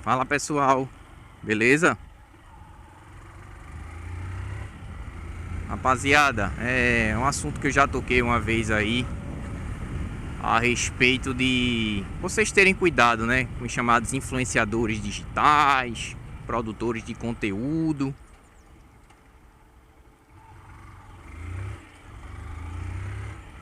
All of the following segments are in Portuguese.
Fala pessoal, beleza? Rapaziada, é um assunto que eu já toquei uma vez aí a respeito de vocês terem cuidado, né, com os chamados influenciadores digitais, produtores de conteúdo.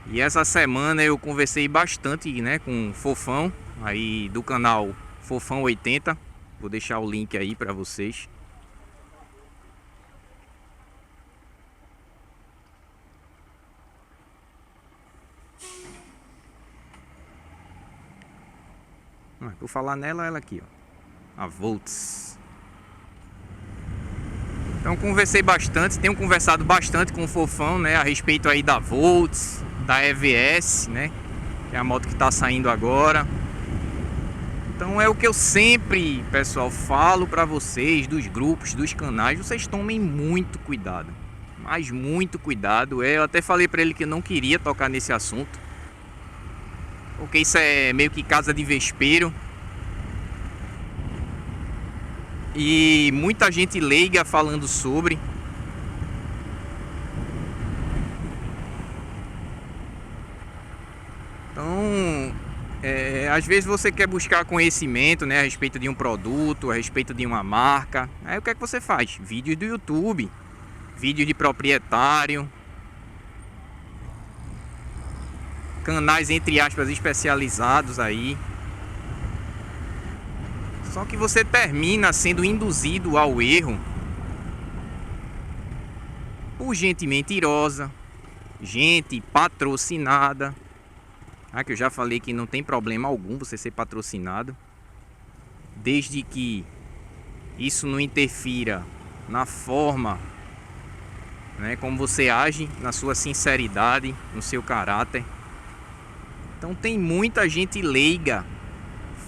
E essa semana eu conversei bastante, né, com o Fofão aí do canal Fofão 80. Vou deixar o link aí para vocês. Por falar nela, ela aqui, ó, a Volts. Então conversei bastante, tenho conversado bastante com o Fofão, né, a respeito aí da Volts, da EVS, né, que é a moto que está saindo agora. Então é o que eu sempre, pessoal, falo para vocês, dos grupos, dos canais, vocês tomem muito cuidado, mas muito cuidado. Eu até falei para ele que eu não queria tocar nesse assunto, porque isso é meio que casa de vespeiro. E muita gente leiga falando sobre. Então, às vezes você quer buscar conhecimento, né, a respeito de um produto, a respeito de uma marca. Aí o que é que você faz? Vídeos do YouTube, vídeos de proprietário, canais entre aspas especializados aí. Só que você termina sendo induzido ao erro por gente mentirosa, gente patrocinada. Que eu já falei que não tem problema algum você ser patrocinado, desde que isso não interfira na forma, né, como você age, na sua sinceridade, no seu caráter. Então tem muita gente leiga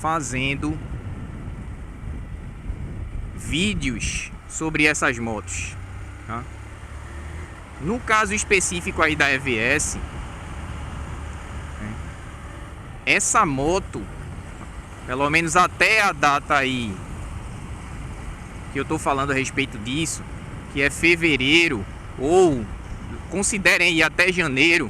fazendo vídeos sobre essas motos, tá? No caso específico aí da EVS, essa moto, pelo menos até a data aí que eu tô falando a respeito disso, que é fevereiro, ou considerem aí até janeiro,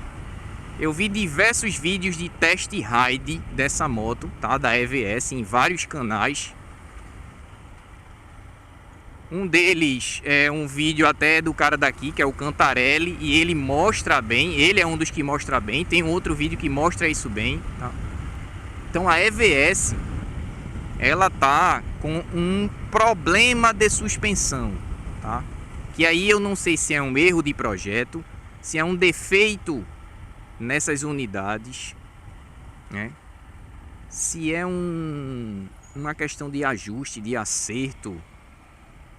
eu vi diversos vídeos de test ride dessa moto, tá, da EVS, em vários canais. Um deles é um vídeo até do cara daqui, que é o Cantarelli, e ele mostra bem, ele é um dos que mostra bem. Tem um outro vídeo que mostra isso bem, tá? Então a EVS, ela tá com um problema de suspensão, tá? Que aí eu não sei se é um erro de projeto, se é um defeito nessas unidades, né? Se é uma questão de ajuste, de acerto,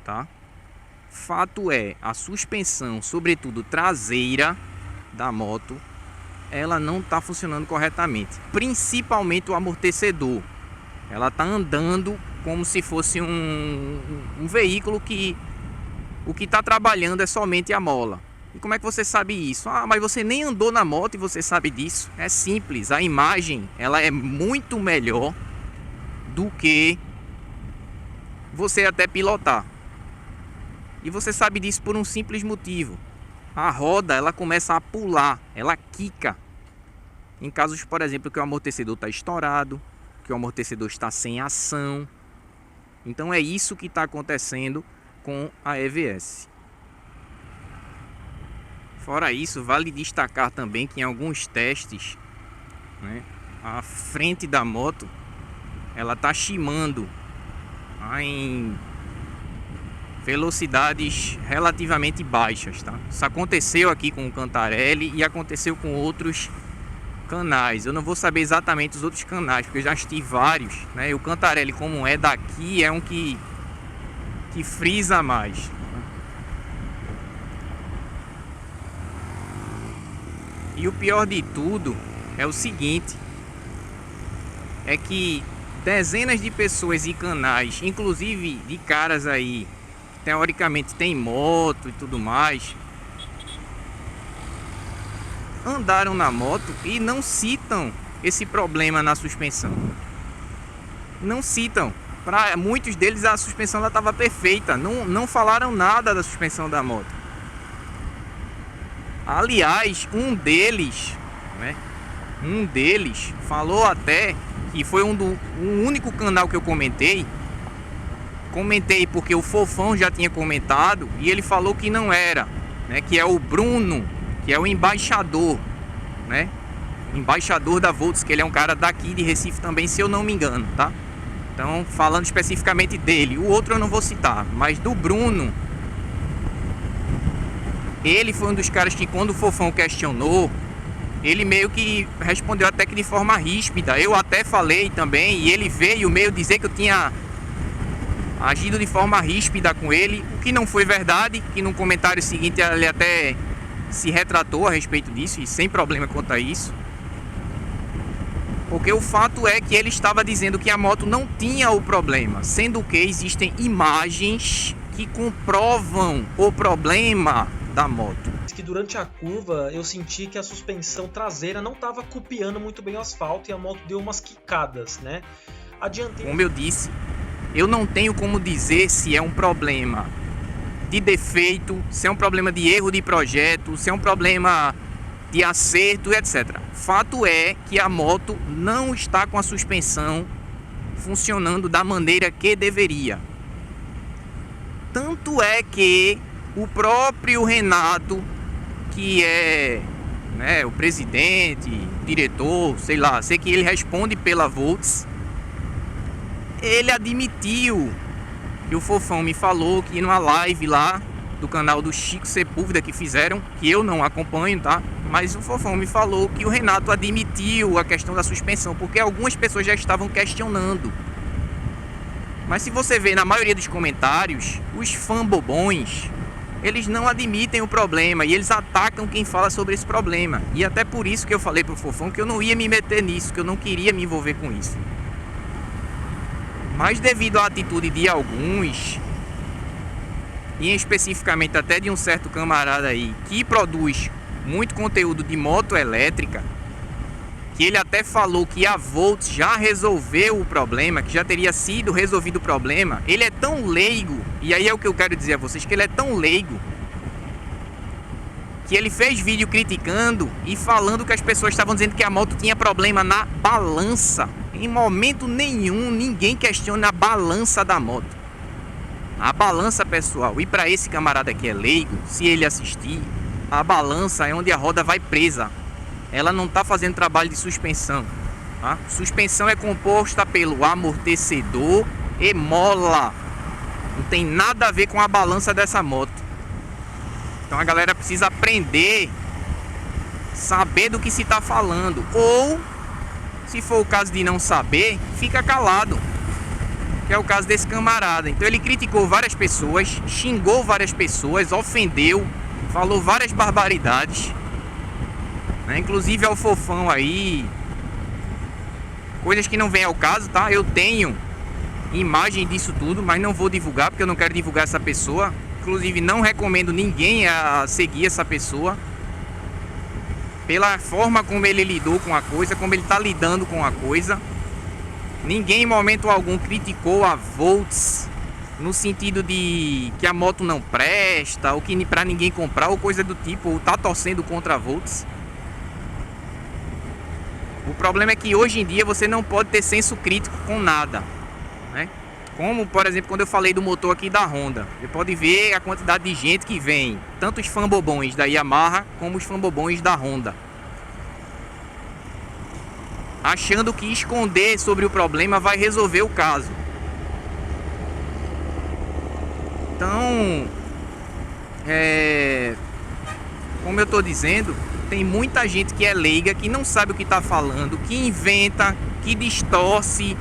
tá? Fato é, a suspensão, sobretudo traseira da moto, ela não está funcionando corretamente, principalmente o amortecedor. Ela está andando como se fosse um veículo que o que está trabalhando é somente a mola. E como é que você sabe isso? Mas você nem andou na moto e você sabe disso. É simples, a imagem ela é muito melhor do que você até pilotar. E você sabe disso por um simples motivo. A roda, ela começa a pular, ela quica. Em casos, por exemplo, que o amortecedor está estourado, que o amortecedor está sem ação. Então é isso que está acontecendo com a EVS. Fora isso, vale destacar também que em alguns testes, né, a frente da moto, ela está chimando em velocidades relativamente baixas, tá? Isso aconteceu aqui com o Cantarelli e aconteceu com outros canais. Eu não vou saber exatamente os outros canais, porque eu já assisti vários, né? E o Cantarelli, como é daqui, é um que frisa mais. E o pior de tudo é o seguinte, é que dezenas de pessoas e canais, inclusive de caras aí teoricamente tem moto e tudo mais, andaram na moto e não citam esse problema na suspensão. Não citam. Para muitos deles a suspensão estava perfeita, não falaram nada da suspensão da moto. Aliás, um deles falou até que foi um único canal que eu comentei porque o Fofão já tinha comentado e ele falou que não era, né, que é o Bruno, que é o embaixador, né, embaixador da Volts, que ele é um cara daqui de Recife também, se eu não me engano, tá? Então, falando especificamente dele, o outro eu não vou citar, mas do Bruno, ele foi um dos caras que, quando o Fofão questionou, ele meio que respondeu até que de forma ríspida. Eu até falei também, e ele veio meio dizer que eu tinha agido de forma ríspida com ele, o que não foi verdade, que no comentário seguinte ele até se retratou a respeito disso, e sem problema quanto a isso. Porque o fato é que ele estava dizendo que a moto não tinha o problema, sendo que existem imagens que comprovam o problema da moto. Que durante a curva eu senti que a suspensão traseira não estava copiando muito bem o asfalto e a moto deu umas quicadas, né? A dianteira... Como eu disse, eu não tenho como dizer se é um problema de defeito, se é um problema de erro de projeto, se é um problema de acerto, etc. Fato é que a moto não está com a suspensão funcionando da maneira que deveria. Tanto é que o próprio Renato, que é, né, o presidente, diretor, sei lá, sei que ele responde pela Volts, ele admitiu que o Fofão me falou que numa live lá do canal do Chico Sepúlveda que fizeram, que eu não acompanho, tá? Mas o Fofão me falou que o Renato admitiu a questão da suspensão, porque algumas pessoas já estavam questionando. Mas se você vê na maioria dos comentários, os fã-bobões, eles não admitem o problema e eles atacam quem fala sobre esse problema. E até por isso que eu falei pro Fofão que eu não ia me meter nisso, que eu não queria me envolver com isso. Mas devido à atitude de alguns, e especificamente até de um certo camarada aí, que produz muito conteúdo de moto elétrica, que ele até falou que a Volts já resolveu o problema, que já teria sido resolvido o problema. Ele é tão leigo, e aí é o que eu quero dizer a vocês, que ele é tão leigo, que ele fez vídeo criticando e falando que as pessoas estavam dizendo que a moto tinha problema na balança. Em momento nenhum, ninguém questiona a balança da moto. A balança, pessoal, e para esse camarada que é leigo, se ele assistir, a balança é onde a roda vai presa. Ela não está fazendo trabalho de suspensão, tá? Suspensão é composta pelo amortecedor e mola. Não tem nada a ver com a balança dessa moto. Então a galera precisa aprender, saber do que se está falando. Ou, se for o caso de não saber, fica calado. Que é o caso desse camarada. Então ele criticou várias pessoas, xingou várias pessoas, ofendeu, falou várias barbaridades. Inclusive ao Fofão aí, coisas que não vem ao caso, tá? Eu tenho imagem disso tudo, mas não vou divulgar porque eu não quero divulgar essa pessoa. Inclusive não recomendo ninguém a seguir essa pessoa, pela forma como ele lidou com a coisa, como ele está lidando com a coisa. Ninguém em momento algum criticou a Volts no sentido de que a moto não presta, ou que para ninguém comprar, ou coisa do tipo, ou tá torcendo contra a Volts. O problema é que hoje em dia você não pode ter senso crítico com nada, né? Como, por exemplo, quando eu falei do motor aqui da Honda. Você pode ver a quantidade de gente que vem, tanto os fã-bobões da Yamaha, como os fã-bobões da Honda, achando que esconder sobre o problema vai resolver o caso. Então, como eu estou dizendo, tem muita gente que é leiga, que não sabe o que está falando, que inventa, que distorce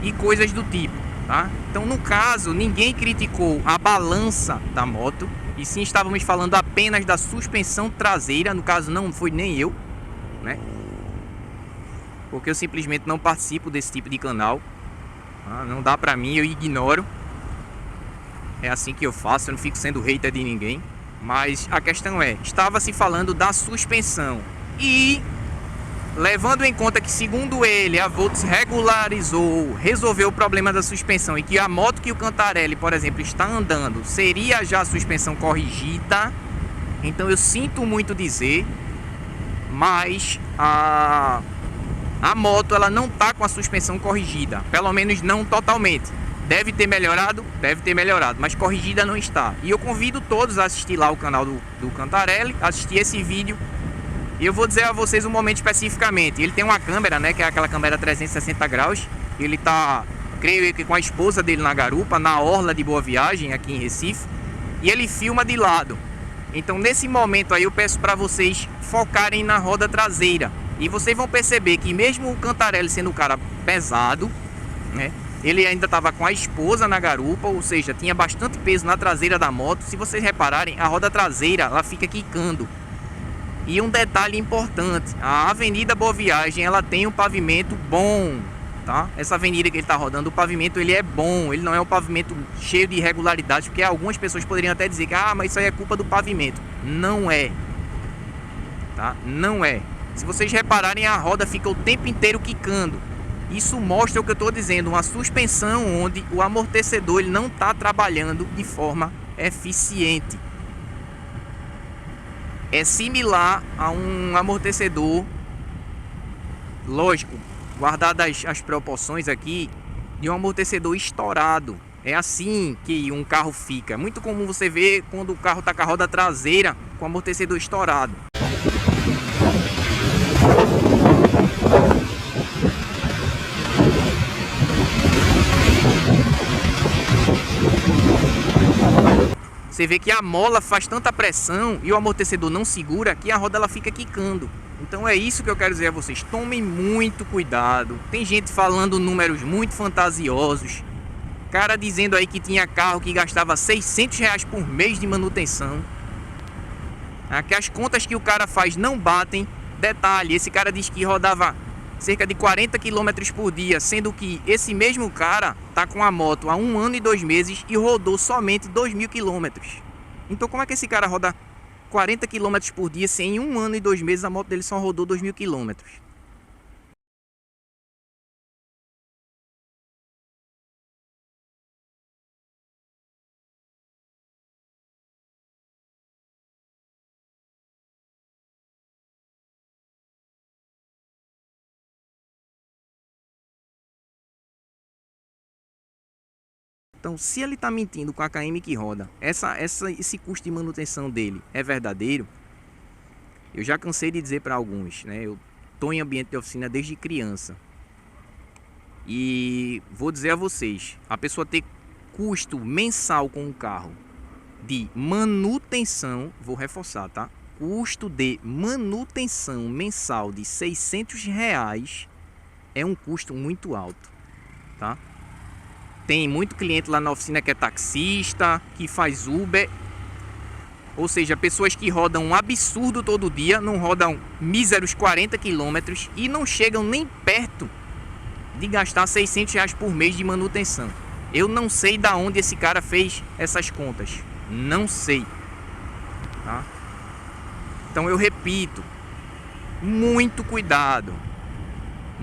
e coisas do tipo, tá? Então, no caso, ninguém criticou a balança da moto, e sim estávamos falando apenas da suspensão traseira. No caso, não foi nem eu, né? Porque eu simplesmente não participo desse tipo de canal, tá? Não dá pra mim, eu ignoro. É assim que eu faço, eu não fico sendo hater de ninguém. Mas a questão é, estava se falando da suspensão. E levando em conta que, segundo ele, a Volts resolveu o problema da suspensão e que a moto que o Cantarelli, por exemplo, está andando seria já a suspensão corrigida, então eu sinto muito dizer, mas a moto ela não está com a suspensão corrigida, pelo menos não totalmente. Deve ter melhorado, mas corrigida não está. E eu convido todos a assistir lá o canal do Cantarelli, assistir esse vídeo. E eu vou dizer a vocês um momento especificamente. Ele tem uma câmera, né, que é aquela câmera 360 graus. Ele tá, creio que com a esposa dele na garupa, na orla de Boa Viagem, aqui em Recife. E ele filma de lado. Então nesse momento aí eu peço para vocês focarem na roda traseira. E vocês vão perceber que mesmo o Cantarelli sendo um cara pesado, né, ele ainda estava com a esposa na garupa, ou seja, tinha bastante peso na traseira da moto. Se vocês repararem, a roda traseira ela fica quicando. E um detalhe importante, a Avenida Boa Viagem, ela tem um pavimento bom, tá? Essa avenida que ele está rodando, o pavimento ele é bom, ele não é um pavimento cheio de irregularidades, porque algumas pessoas poderiam até dizer que mas isso aí é culpa do pavimento. Não é, tá? Não é. Se vocês repararem, a roda fica o tempo inteiro quicando. Isso mostra o que eu estou dizendo, uma suspensão onde o amortecedor ele não está trabalhando de forma eficiente. É similar a um amortecedor, lógico, guardadas as proporções aqui, de um amortecedor estourado. É assim que um carro fica. É muito comum você ver quando o carro está com a roda traseira com o amortecedor estourado. Você vê que a mola faz tanta pressão e o amortecedor não segura que a roda ela fica quicando. Então é isso que eu quero dizer a vocês. Tomem muito cuidado. Tem gente falando números muito fantasiosos. Cara dizendo aí que tinha carro que gastava R$600 por mês de manutenção. Que as contas que o cara faz não batem. Detalhe, esse cara diz que rodava cerca de 40 km por dia, sendo que esse mesmo cara tá com a moto há 1 ano e 2 meses e rodou somente 2.000 km. Então como é que esse cara roda 40 km por dia se em 1 ano e 2 meses a moto dele só rodou 2.000 km? Então, se ele está mentindo com a KM que roda, esse custo de manutenção dele é verdadeiro, eu já cansei de dizer para alguns, né? Eu estou em ambiente de oficina desde criança. E vou dizer a vocês, a pessoa ter custo mensal com o carro de manutenção, vou reforçar, tá? Custo de manutenção mensal de R$600 é um custo muito alto, tá? Tem muito cliente lá na oficina que é taxista, que faz Uber. Ou seja, pessoas que rodam um absurdo todo dia, não rodam míseros 40 km e não chegam nem perto de gastar R$600 por mês de manutenção. Eu não sei da onde esse cara fez essas contas. Não sei. Tá? Então eu repito, muito cuidado.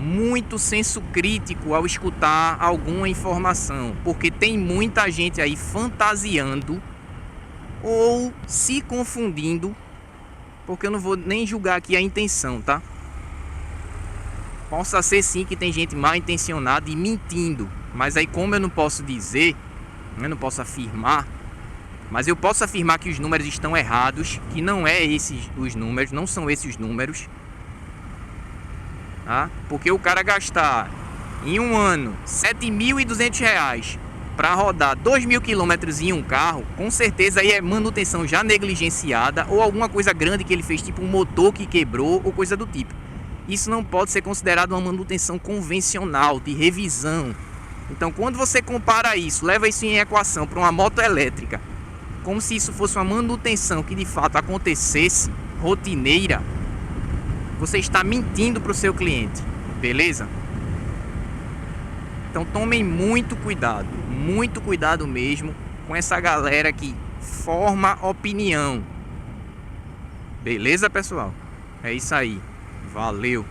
Muito senso crítico ao escutar alguma informação, porque tem muita gente aí fantasiando ou se confundindo, porque eu não vou nem julgar aqui a intenção, tá? Possa ser sim que tem gente mal intencionada e mentindo, mas aí como eu não posso dizer, eu não posso afirmar, mas eu posso afirmar que os números estão errados, que não é esses os números, não são esses os números. Porque o cara gastar em 1 ano R$7.200 para rodar 2.000 km em um carro, com certeza aí é manutenção já negligenciada ou alguma coisa grande que ele fez, tipo um motor que quebrou ou coisa do tipo. Isso não pode ser considerado uma manutenção convencional, de revisão. Então quando você compara isso, leva isso em equação para uma moto elétrica, como se isso fosse uma manutenção que de fato acontecesse, rotineira, você está mentindo para o seu cliente, beleza? Então tomem muito cuidado mesmo com essa galera que forma opinião. Beleza, pessoal? É isso aí. Valeu!